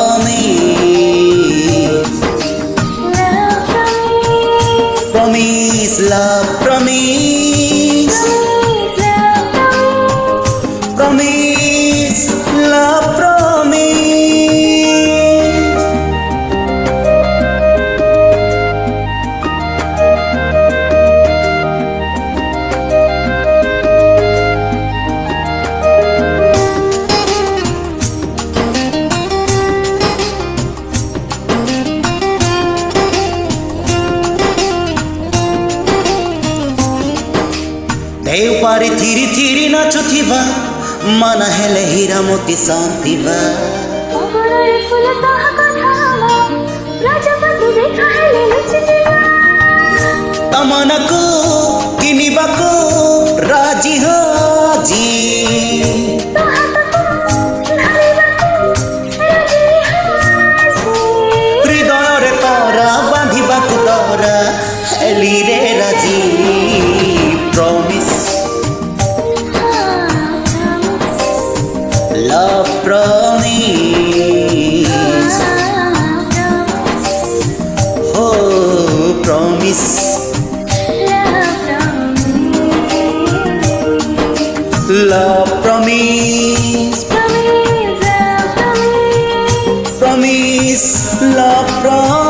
promise, promise, love promise, promise, love promise. देवपारी धीरे धीरे नाचुथिबा मन हेले हीरा मोती शांतिबा तमनको किनिबाको राजी हाजी हृदय रे तोरा बांधिबाको तोरा हेली रे राजी promise, love promise, oh promise, love promise, promise, love promise.